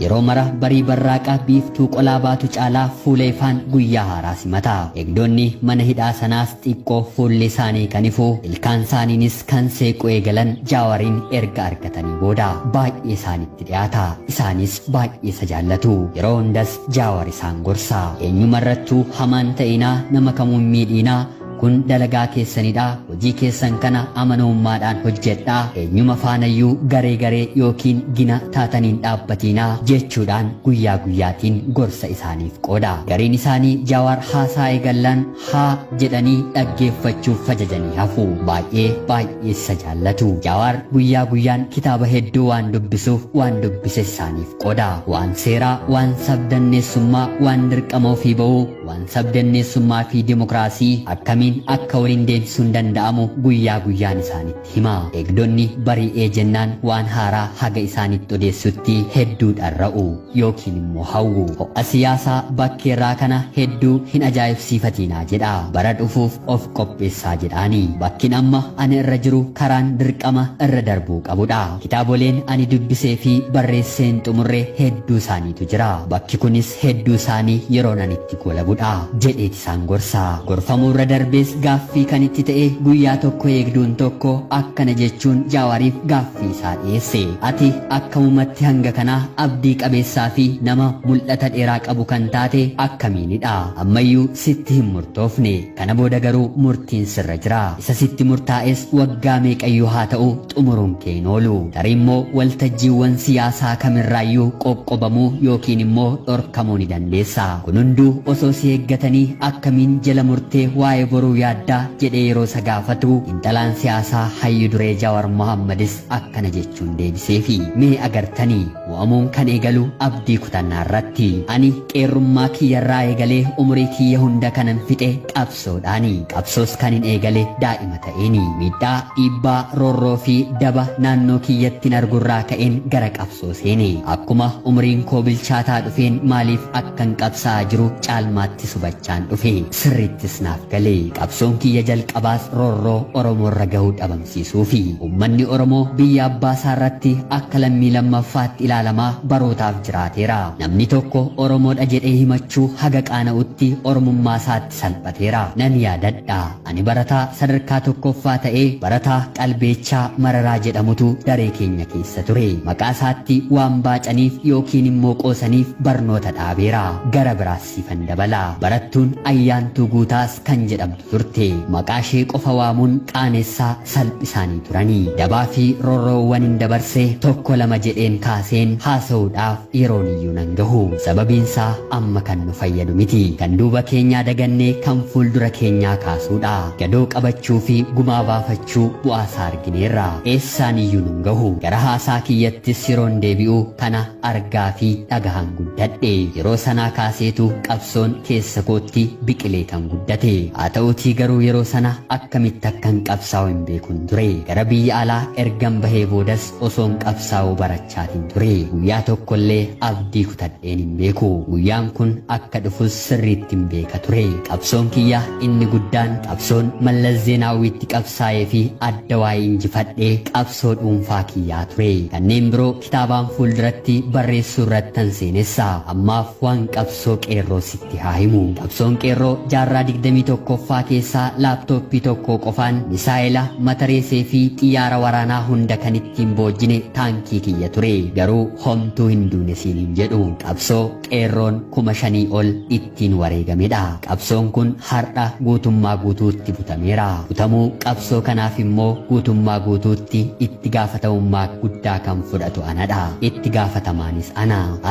yeroo mara barii barraaqa biiftuu qolaa baatu caalaa fuuleefaan guyyaa haaraa simata eegdonni mana hidhaa sanaas xiqqoo fuulli isaanii kan ifu ilkaan isaaniinis kan seequ eegalan Jaawariin erga argatanii booda baay'ee isaanitti dhiyaata isaanis baay'ee isa jaallatu yeroo hundas Jaawar isaan gorsa eenyumarrattuu hamaan ta'inaa nama kamuun miidhiinaa kun dalagaa keessanidha hojii keessan kana amanamummaadhaan hojjedhaa eenyuma faanayyuu garee yookiin gina taataniin dhaabbatiinaa jechuudhaan guyyaa guyyaatiin gorsa isaaniif qooda gariin isaanii Jaawar haasaa eegallaan haa jedhanii dhaggeeffachuuf fajajanii hafu baay'ee isa jaallatu Jaawar guyyaa guyyaan kitaaba hedduu waan dubbisuuf waan dubbise isaaniif qooda waan seeraa waan sabdanneessummaa waan dirqama ofii ba'uu waan sabdanneessummaa fi dimokiraasii akkamiin akka waliin deemsisuun danda'amu guyyaa guyyaan isaanitti hima eegdonni bari'ee jennaan waan haaraa haga isaanitti odeessutti hedduu dharra'u yookiin immoo hawwu ho'a siyaasaa bakkeerraa kana hedduu hin ajaa'ibsiifatiinaa jedha bara dhufuuf of qopheessaa jedhaanii bakkin amma ani irra jiru karaan dirqama irra darbuu qabudha kitaaboleen ani dubbisee fi barreesseen xumurre hedduu isaaniitu jira bakki kunis hedduu isaanii yeroon ani itti golabudha jedheet isaan gorsa gorfamuu irra darbee gaaffii kan itti ta'e guyyaa tokko eegduun tokko akkana jechuun Jaawariif gaaffii isaa dhiyeesse ati akkamumatti hanga kanaa abdii qabeessaa fi nama mul'ata dheeraa qabu kan taate akkamiinidha ammayyuu sitti hin murtoofne kana booda garuu murtiin sirra jira isa sitti murtaa'es waggaa meeqayyuu haa ta'u xumuruun kee hin oolu tarii immoo waltajjiiwwan siyaasaa kamirraayyuu qoqqobamuu yookiin immoo dhorkamuu ni dandeessa kun hunduu osoo si eeggatanii akkamiin jala murtee waa'ee boruu yaaddaa jedhee yeroo isa gaafatu intalaan siyaasaa hayyu duree Jaawar Mohammadis akkana jechuun deebiseefi mee agartanii mo'amuun kan eegalu abdii kutannaa irratti ani qeerrummaa kiyyarraa eegalee umurii kiyya hunda kanan fixe qabsoodhaani qabsoos kan hin eegale daa'ima ta'eeni miidhaa dhiibbaa roorroo fi daba naannoo kiyyattiin argurraa ka'een gara qabsoo seene akkuma umuriin koo bilchaataa dhufeen maaliif akkan qabsaa'aa jiru caalmaatti subachaan dhufe sirrittis naaf galee qabsoon kiyya jalqabaas roorroo Oromoo irra gahuu dhabamsiisuu fi uummanni Oromoo biyya abbaa isaa irratti akka lammii lammaffaatti ilaalamaa barootaaf jiraateera namni tokko Oromoodha jedhee himachuu haga qaana'utti Oromummaa isaatti salphateera nan yaadadha ani barataa sadarkaa tokkoffaa ta'ee barataa qalbeechaa mararaa jedhamutu daree keenya keessa ture maqaa isaatti waan baacaniif yookiin immoo qoosaniif barnoota dhaabeera gara biraas siifan dabala barattuun Ayyaantuu Guutaas kan jedhamtu turte maqaa ishee qofa waamuun qaanessaa salphisaanii turanii dabaa fi roorroowwan hin dabarse tokko lama jedheen kaaseen haasa'uudhaaf yeroon iyyuu nan gahu sababiinsaa amma kan nu fayyadu miti kan duuba keenyaa dagannee kan fuuldura keenyaa kaasuudha gadoo qabachuu fi gumaa baafachuu bu'aasaa argineerra eessaan iyyuu nun gahu gara haasaa kiyyattis yeroon deebi'u kana argaa fi dhagahan guddadhe yeroo sanaa kaaseetu qabsoon keessa kootti biqilee kan guddate haa ta'uutii garuu yeroo sana akkamitti akkan qabsaa'u hin beekun ture gara biyya alaa ergan bahee boodas osoon qabsaa'uu barachaatiin ture guyyaa tokkollee abdii kutadheen hin beeku guyyaan kun akka dhufus sirriitti hin beeka ture qabsoon kiyya inni guddaan qabsoon Mallas Zeenaawwiitti qabsaa'ee fi adda waa'ee injifadhee qabsoo dhuunfaa kiyyaa ture kanneen biroo kitaabaan fuulduratti barreessuu irrattan seenessa ammaaf waan qabsoo qeerroo sitti haa himu qabsoon qeerroo jaarraa 21ffaa keessaa laaptooppii tokko qofaan misaa'ila matareesee fi xiyyaara waraanaa hunda kan ittiin boojjine taankii kiyya ture garuu homtuu hin duune siin hin jedhu qabsoo qeerroon 5,000 ol ittiin wareegamedha qabsoon kun har'a guutummaa guutuutti butameera butamuu qabsoo kanaaf immoo guutummaa guutuutti itti gaafatamummaa guddaa kan fudhatu anadha itti gaafatamaanis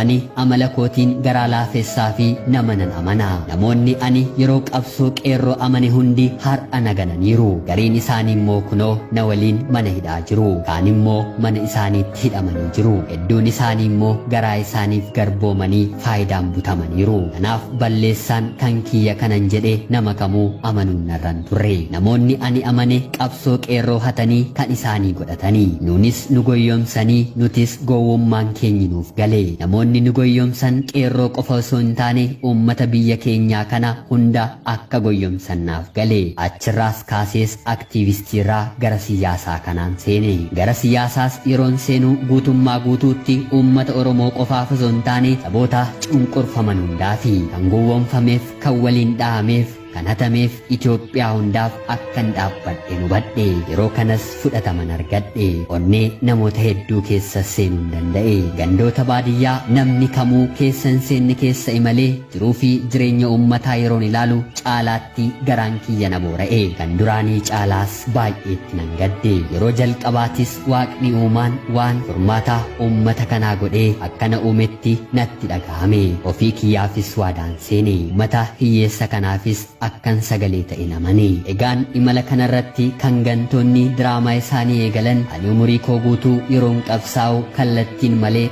ani amala kootiin garaa laafessaa fi nama nan amana namoonni ani yeroo qabsoo qeerroo amane hundi har'a nagananiiru gariin isaanii immoo kunoo na waliin mana hidhaa jiru kaan immoo mana isaaniitti hidhamanii jiru hedduun isaanii immoo garaa isaaniif garboomanii faayidaan butamaniiru kanaaf balleessaan kan kiyya kanan jedhe nama kamuu amanuun narran turre namoonni ani amane qabsoo qeerroo hatanii kan isaanii godhatanii nuunis nu goyyomsanii nutis gowwummaan keenyi nuuf gale namoonni nu goyyomsan qeerroo qofa osoo hin taane uummata biyya keenyaa kana hunda akka goyyomsannaaf gale achirraas kaase kaasees aktiivistiirraa gara siyaasaa kanaan seene. Gara siyaasaas yeroon seenu guutummaa guutuutti uummata Oromoo qofaaf osoo hin taane saboota cunqurfaman hundaafi kan gowwoomfameef kan waliin dhahameef kan hatameef Itoophiyaa hundaaf akkan dhaabbadhe hubadhe. Yeroo kanas fudhataman argadhe. Onnee namoota hedduu keessa seenuu hin danda'e. Gandoota baadiyyaa namni kamuu keessa hin seenne keessa imalee jiruu fi jireenya uummataa yeroon ilaalu caalaatti garaan kiyya na boora'e. Kan duraanii caalaas baay'eetti nan gadde. Yeroo jalqabaatis Waaqni uumaan waan furmaata uummata kanaa godhee akkana uumetti natti dhagahame. Ofii kiyyaafis waadaan seene. Uummata hiyyeessa kanaafis akkan sagalee ta'e namani. Egaan imala kanarratti kan gantoonni diraamaa isaanii eegalan ani umurii koo guutuu yeroon qabsaa'u kallattiin malee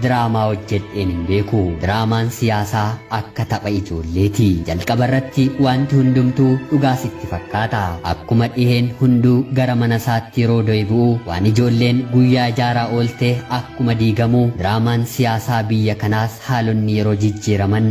diraamaa hojjedheen hin beeku. Diraamaan siyaasaa akka tapha ijoolleeti. Jalqaba irratti wanti hundumtuu dhugaa sitti fakkaata. Akkuma dhiheen hunduu gara mana isaatti yeroo deebi'u waan ijoolleen guyyaa ijaaraa oolte akkuma diigamu diraamaan siyaasaa biyya kanaas haalonni yeroo jijjiiraman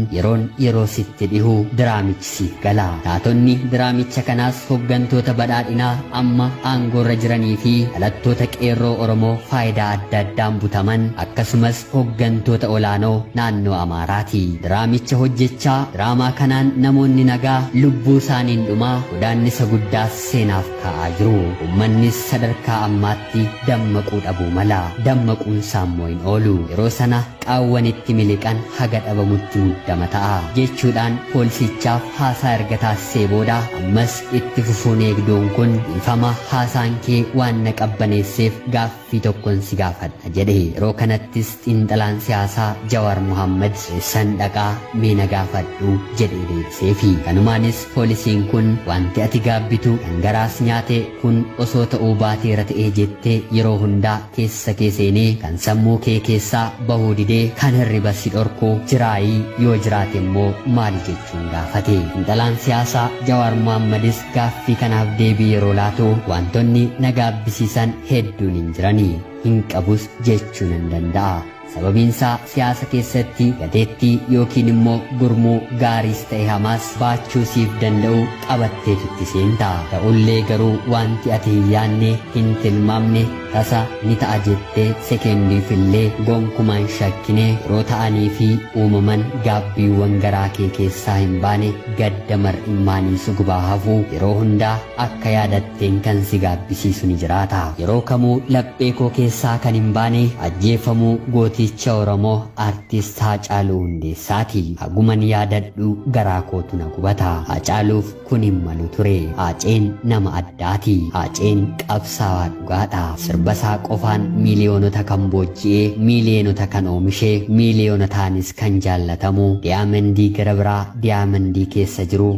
yeroo sitti dhihu diraamichi siif gala. Taatonni diraamicha kanaas hoggantoota badhaadhinaa amma aangoorra jiranii fi dhalattoota qeerroo Oromoo faayidaa adda addaan butaman akkasumas hoggantoota olaanoo naannoo Amaaraati. Diraamicha hojjechaa diraamaa kanaan namoonni nagaa lubbuu isaaniin dhumaa godaannisa guddaas seenaaf ka'aa jiru. Uummannis sadarkaa ammaatti dammaquu dhabuu mala. Dammaquun saammoo hin oolu. Yeroo sana qaawwanitti miliqan haga dhabamutti muddama ta'a jechuudhaan poolisichaaf haasaa erga taasisee booda ammas itti fufuun eegduun kun ifama haasaan kee waan na qabbaneesseef gaaffii tokkon si gaafadha jedhe. Yeroo kanattis xiinxalaan siyaasaa Jawaar Mohaammed eessan dhaqaa mee na gaafadhu jedhee deebiseefi. Kanumaanis poolisiin kun wanti ati gaabbitu dhangaraas nyaate kun osoo ta'uu baateera ta'ee jettee yeroo hundaa keessa kee seenee kan sammuu kee keessaa bahuu didee kan hirriba si dhorku jiraayii yoo jiraate immoo maali jechuun gaafate. Xiinxalaan siyaasaa Jawaar Mohaammadis gaaffii kanaaf deebii yeroo laatu wantoonni na gaabbisiisan hedduun hin jiranii hin qabus jechuun hin danda'a. Sababiinsaa siyaasa keessatti gateettii yookiin immoo gurmuu gaariis ta'e hamaas baachuu siif danda'u qabatteef itti seenta. Ta'ullee garuu wanti ati hin yaanne hin tilmaamne tasa ni ta'a jettee sekendiifillee gonkumaan shakkine yeroo ta'anii fi uumaman gaabbiiwwan garaa kee keessaa hin baane gadda mar'immaanii sugubaa hafuu yeroo hundaa akka yaadatteen kan si gaabbisiisu ni jiraata. Yeroo kamuu laphee koo keessaa kan hin baane ajjeefamuu gooticha Oromoo artist Haacaaluu Hundeessaati. Haguman yaadadhu garaa kootu na gubata. Haacaaluuf kun hin malu ture. Haaceen nama addaati. Haaceen qabsaawaa dhugaadha. Sirbasaa qofaan miiliyoonota kan boojji'ee miiliyoonota kan oomishee miiliyoonotaanis kan jaallatamu diyaamandii gara biraa diyaamandii keessa jiru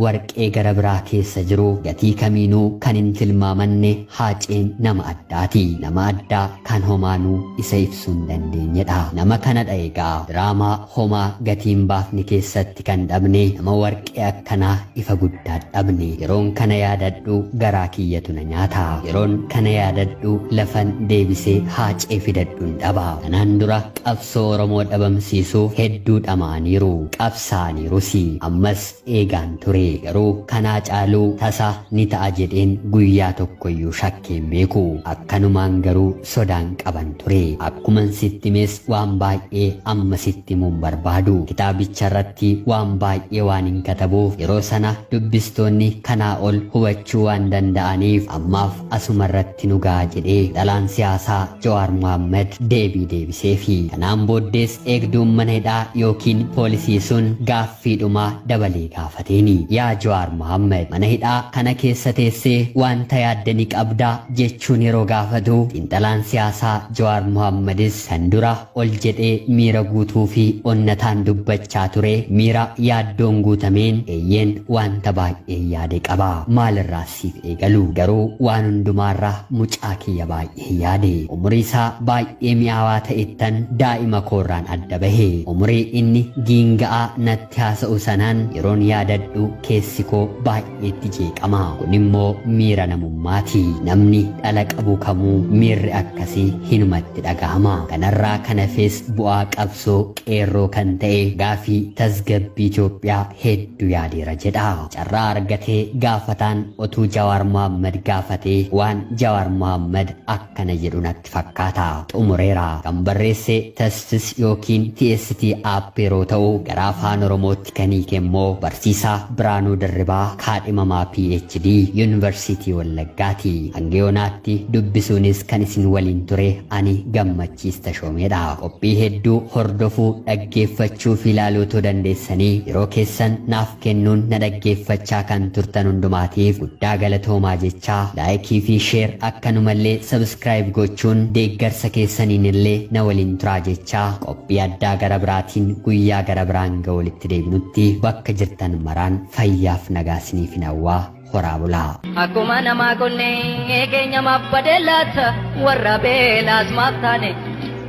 warqee gara biraa keessa jiru gatii kamiinuu kan hin tilmaamanne Haaceen nama addaati. Nama addaa kan homaanuu isa ibsuu hin dandeenyedha. Nama kanadha egaa diraamaa homaa gatiin baafni keessatti kan dhabne nama warqee akkanaa ifa guddaa dhabne. Yeroon kana yaadadhu garaa kiyyatu na nyaata. Yeroon kana yaadadhu lafan deebisee Haacee fidadhuun dhaba. Kanaan dura qabsoo Oromoo dhabamsiisuuf hedduu dhama'aniiru qabsaa'aniirus. Ammas eegaan ture. Garuu kanaa caaluu tasa ni ta'a jedheen guyyaa tokkoyyuu shakkeen beeku. Akkanumaan garuu sodaan qaban ture. Akkuman sitti mes waan baay'ee amma sitti himuun barbaadu. Kitaabicha irratti waan baay'ee waan hin katabuuf yeroo sana dubbistoonni kanaa ol hubachuu waan danda'aniif ammaaf asuma irratti nu ga'a jedhee dhalaan siyaasaa Jawaar Mohaammed deebii deebiseefi. Kanaan booddees eegduun mana hidhaa yookiin poolisii sun gaaffiidhumaa dabalee gaafateeni. Yaa Jawaar Mohaammed mana hidhaa kana keessa teessee wanta yaadde ni qabdaa jechuun yeroo gaafatu xiinxalaan siyaasaa Jawaar Mohaammadis kan dura ol jedhee miira guutuu fi onnataan dubbachaa ture miira yaaddoon guutameen eeyyeen wanta baay'ee yaade qaba. Maalirraa siif eegalu garuu waan hundumaarraa mucaa maqaa baay'ee yaade. Umurii isaa baay'ee mi'aawaa ta'ettan daa'ima koorraan adda bahe. Umurii inni giinga'aa natti haasa'u sanaan yeroon yaadadhu keessi koo baay'eetti jeeqama. Kun immoo miira namummaati. Namni dhala qabu kamuu miirri akkasii hinumatti dhagahama. Kanarraa kan hafes bu'aa qabsoo qeerroo kan ta'e gaafii tasgabbii Itoophiyaa hedduu yaadeera jedha. Carraa argatee gaafataan otuu Jawaar Mohaammed gaafatee waan Jawaar Mohaammed akkana jedhu natti fakkaata. Xumureera. Kan barreesse Tasfis yookiin TST app yeroo ta'u gara afaan Oromootti kan hiike immoo barsiisaa Biraanuu Dirribaa kaadhimamaa PhD Yuunivarsiitii Wallaggaati. Hanga yoonaatti dubbisuunis kan isin waliin ture ani Gammachiis Tashoomeedha. Qophii hedduu hordofuu dhaggeeffachuu fi ilaaluu dandeessanii yeroo keessan naaf kennuun na dhaggeeffachaa kan turtan hundumaatiif guddaa galatoomaa jechaa laayikii fi sheer akkanumallee sabskiraayib gochuun deeggarsa keessaniin illee na waliin turaa jechaa qophii addaa gara biraatiin guyyaa gara biraan ga walitti deebinutti bakka jirtan maraan fayyaaf nagaa isiniif hawwaa horaa bulaa. Akkuma namaa konnee keenya mabbadelaata warra beelaas maaf taane.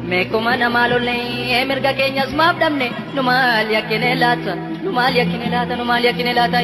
Meekuma nama lollee mirga keenyas maaf dhabne nu maal yakkine laata nu maal yakkine laata.